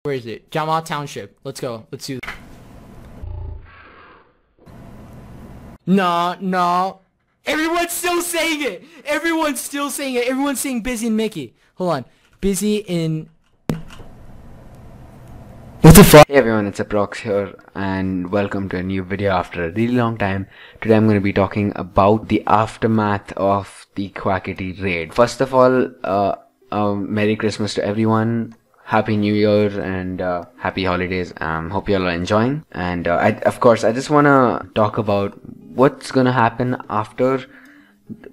Where is it? Jama Township. Let's go. Let's do this. No. Everyone's still saying it. Everyone's still saying it. Everyone's saying Busy and Mickey. Hold on. Busy in... What the fuck? Hey everyone, it's Approx here and welcome to a new video after a really long time. Today I'm going to be talking about the aftermath of the Quackity raid. First of all, Merry Christmas to everyone, Happy New Year and Happy Holidays. Hope you all are enjoying. And of course I just want to talk about what's going to happen after,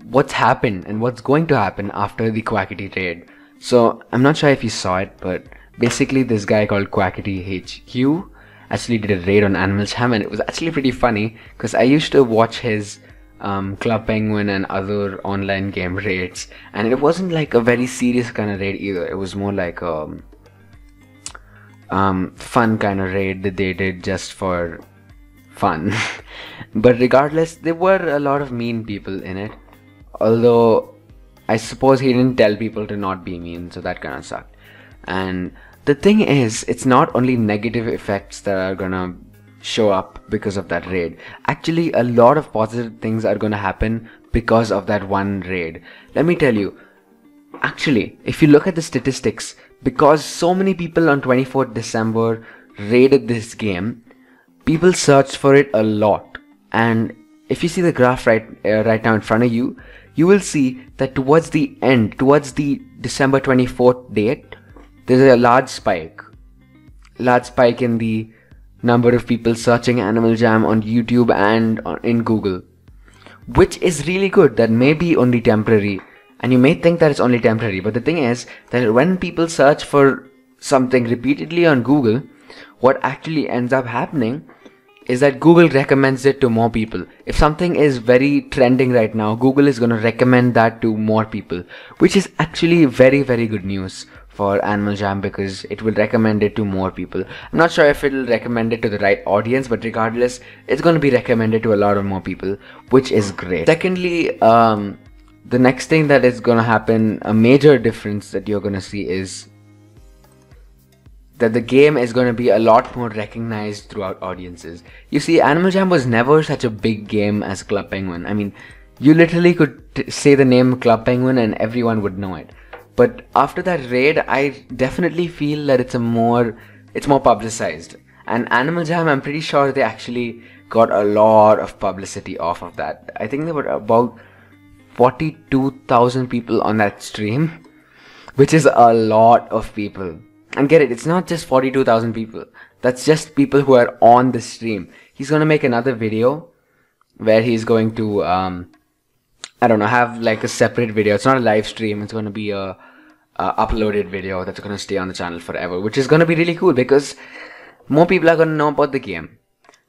what's happened and what's going to happen after the Quackity raid. So I'm not sure if you saw it, but basically this guy called Quackity HQ actually did a raid on AnimalJam, and it was actually pretty funny because I used to watch his Club Penguin and other online game raids, and it wasn't like a very serious kind of raid either. It was more like a fun kind of raid that they did just for fun. But regardless, there were a lot of mean people in it, although I suppose he didn't tell people to not be mean, so that kind of sucked. And the thing is, it's not only negative effects that are gonna show up because of that raid. Actually, a lot of positive things are gonna happen because of that one raid. Let me tell you, actually, if you look at the statistics, because so many people on 24th December raided this game, people searched for it a lot. And if you see the graph right now in front of you, you will see that towards the end, towards the December 24th date, there's a large spike in the number of people searching AnimalJam on YouTube and in Google, which is really good. That may be only temporary, and you may think that it's only temporary, but the thing is that when people search for something repeatedly on Google, what actually ends up happening is that Google recommends it to more people. If something is very trending right now, Google is going to recommend that to more people, which is actually very, very good news for AnimalJam because it will recommend it to more people. I'm not sure if it will recommend it to the right audience, but regardless, it's going to be recommended to a lot of more people, which is great. Secondly, the next thing that is going to happen, a major difference that you're going to see is that the game is going to be a lot more recognized throughout audiences. You see, AnimalJam was never such a big game as Club Penguin. I mean, you literally could say the name Club Penguin and everyone would know it. But after that raid, I definitely feel that it's more publicized. And AnimalJam, I'm pretty sure they actually got a lot of publicity off of that. I think there were about 42,000 people on that stream, which is a lot of people. And get it, it's not just 42,000 people. That's just people who are on the stream. He's going to make another video where he's going to, I don't know, have like a separate video. It's not a live stream. It's going to be a uploaded video that's going to stay on the channel forever, which is going to be really cool because more people are going to know about the game.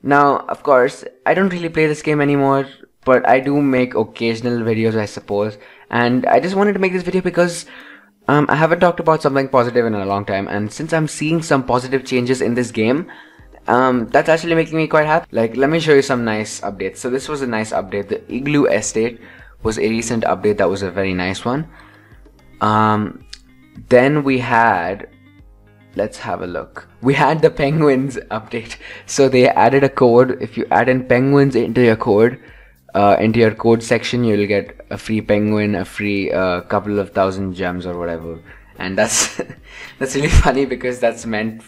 Now, of course, I don't really play this game anymore, but I do make occasional videos, I suppose. And I just wanted to make this video because I haven't talked about something positive in a long time, and since I'm seeing some positive changes in this game, that's actually making me quite happy. Like, let me show you some nice updates. So this was a nice update. The Igloo Estate was a recent update that was a very nice one. Then we had, let's have a look. We had the penguins update. So they added a code. If you add in penguins into your code section, you'll get a free penguin, a free couple of thousand gems or whatever. And that's that's really funny because that's meant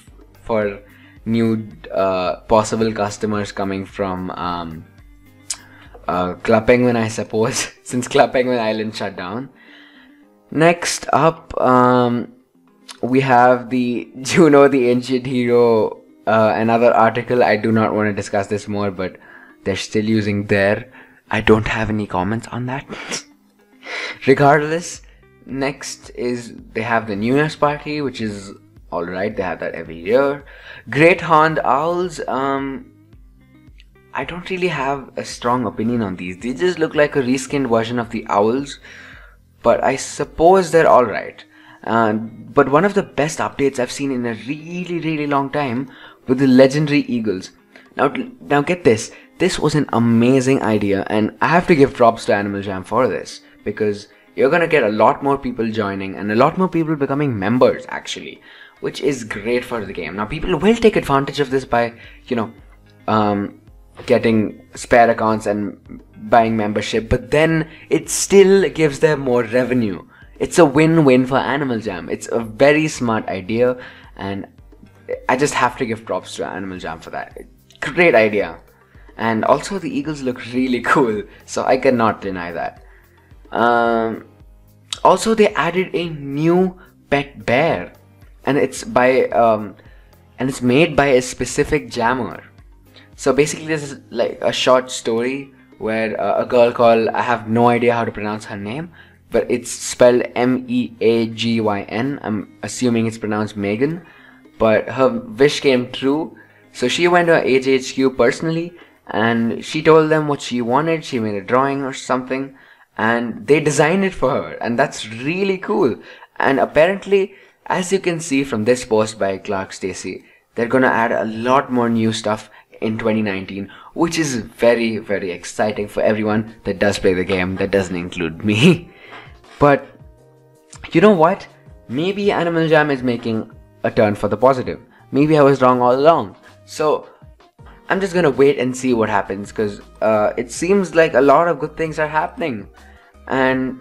for new possible customers coming from Club Penguin, I suppose, since Club Penguin Island shut down. Next up, we have the Juno the Ancient Hero, another article. I do not want to discuss this more, but they're still using there. I don't have any comments on that. Regardless, next is they have the New Year's party, which is alright. They have that every year. Great Horned Owls. I don't really have a strong opinion on these. They just look like a reskinned version of the owls, but I suppose they're alright. But one of the best updates I've seen in a really, really long time were the legendary eagles. Now get this. This was an amazing idea, and I have to give props to AnimalJam for this, because you're gonna get a lot more people joining and a lot more people becoming members actually. which is great for the game. Now people will take advantage of this by, you know, getting spare accounts and buying membership, but then it still gives them more revenue. It's a win-win for AnimalJam. It's a very smart idea, and I just have to give props to AnimalJam for that. Great idea. And also the eagles look really cool, so I cannot deny that. Also they added a new pet bear, and it's made by a specific jammer. So basically this is like a short story where a girl called, I have no idea how to pronounce her name, but it's spelled M-E-A-G-Y-N. I'm assuming it's pronounced Megan, but her wish came true. So she went to AJHQ personally, and she told them what she wanted. She made a drawing or something, and they designed it for her, and that's really cool. And apparently, as you can see from this post by Clark Stacy, they're gonna add a lot more new stuff in 2019, which is very, very exciting for everyone that does play the game. That doesn't include me. But you know what? Maybe AnimalJam is making a turn for the positive. Maybe I was wrong all along. So I'm just gonna wait and see what happens, because it seems like a lot of good things are happening, and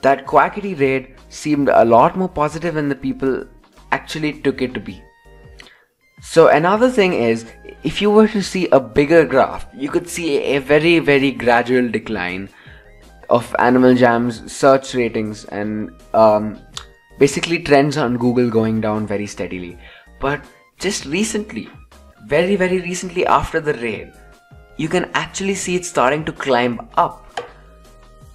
that Quackity raid seemed a lot more positive than the people actually took it to be. So another thing is, if you were to see a bigger graph, you could see a very, very gradual decline of AnimalJam's search ratings and basically trends on Google going down very steadily. But just recently, very, very recently after the raid, you can actually see it starting to climb up,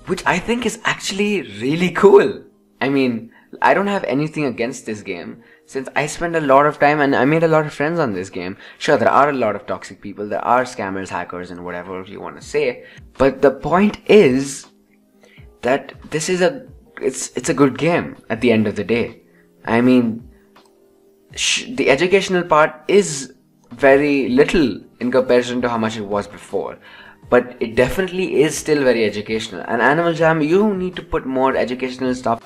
which I think is actually really cool. I mean, I don't have anything against this game, since I spend a lot of time and I made a lot of friends on this game. Sure, there are a lot of toxic people, there are scammers, hackers, and whatever you want to say, but the point is that this is it's a good game at the end of the day. I mean, the educational part is very little in comparison to how much it was before, but it definitely is still very educational. And AnimalJam, you need to put more educational stuff,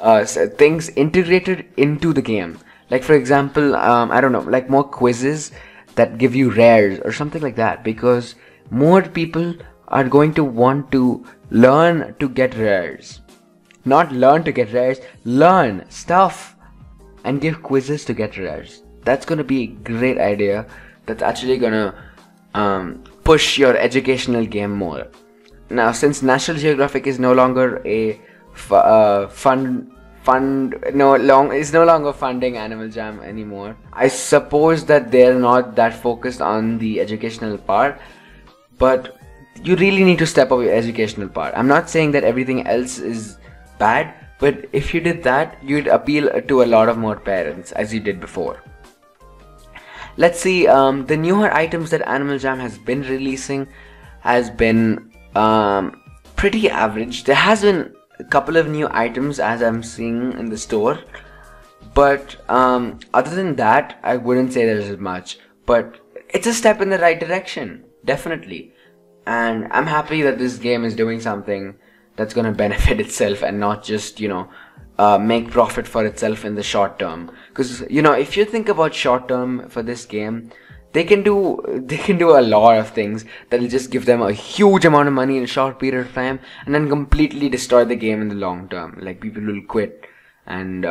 things integrated into the game. Like for example, I don't know, like more quizzes that give you rares or something like that, because more people are going to want to learn to get rares. Not learn to get rares, learn stuff and give quizzes to get rares. That's gonna be a great idea. That's actually gonna push your educational game more. Now, since National Geographic is no longer a is no longer funding AnimalJam anymore, I suppose that they're not that focused on the educational part, but you really need to step up your educational part. I'm not saying that everything else is bad, but if you did that, you'd appeal to a lot of more parents as you did before. Let's see, the newer items that AnimalJam has been releasing has been pretty average. There has been a couple of new items as I'm seeing in the store, but other than that, I wouldn't say there's much, but it's a step in the right direction, definitely. And I'm happy that this game is doing something that's gonna benefit itself and not just, you know, make profit for itself in the short term. Because, you know, if you think about short term for this game, they can do a lot of things that'll just give them a huge amount of money in a short period of time and then completely destroy the game in the long term. Like, people will quit and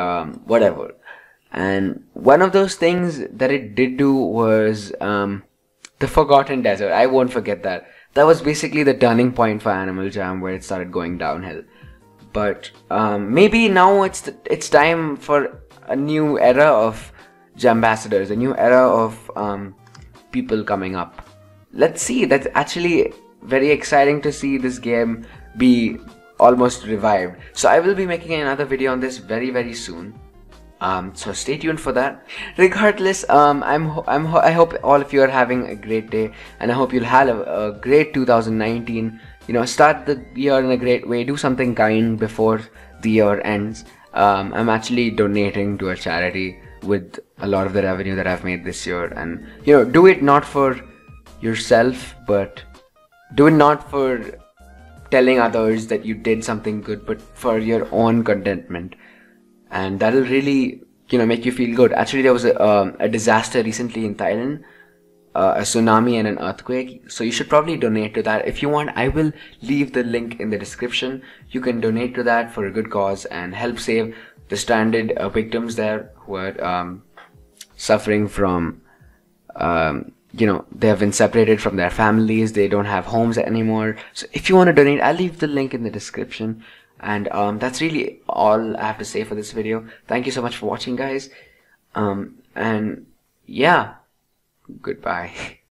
whatever. And one of those things that it did do was the Forgotten Desert. I won't forget that. That was basically the turning point for AnimalJam, where it started going downhill. But maybe now it's time for a new era of Jambassadors, a new era of people coming up. Let's see. That's actually very exciting to see this game be almost revived. So I will be making another video on this very, very soon. So stay tuned for that. Regardless, I hope all of you are having a great day, and I hope you'll have a great 2019. You know, start the year in a great way. Do something kind before the year ends. I'm actually donating to a charity with a lot of the revenue that I've made this year, and you know, do it not for yourself, but do it not for telling others that you did something good, but for your own contentment. And that'll really make you feel good. Actually, there was a disaster recently in Thailand, a tsunami and an earthquake. So you should probably donate to that. If you want, I will leave the link in the description. You can donate to that for a good cause and help save the stranded victims there who are suffering from, they have been separated from their families. They don't have homes anymore. So if you want to donate, I'll leave the link in the description. And that's really all I have to say for this video. Thank you so much for watching, guys. And yeah, goodbye.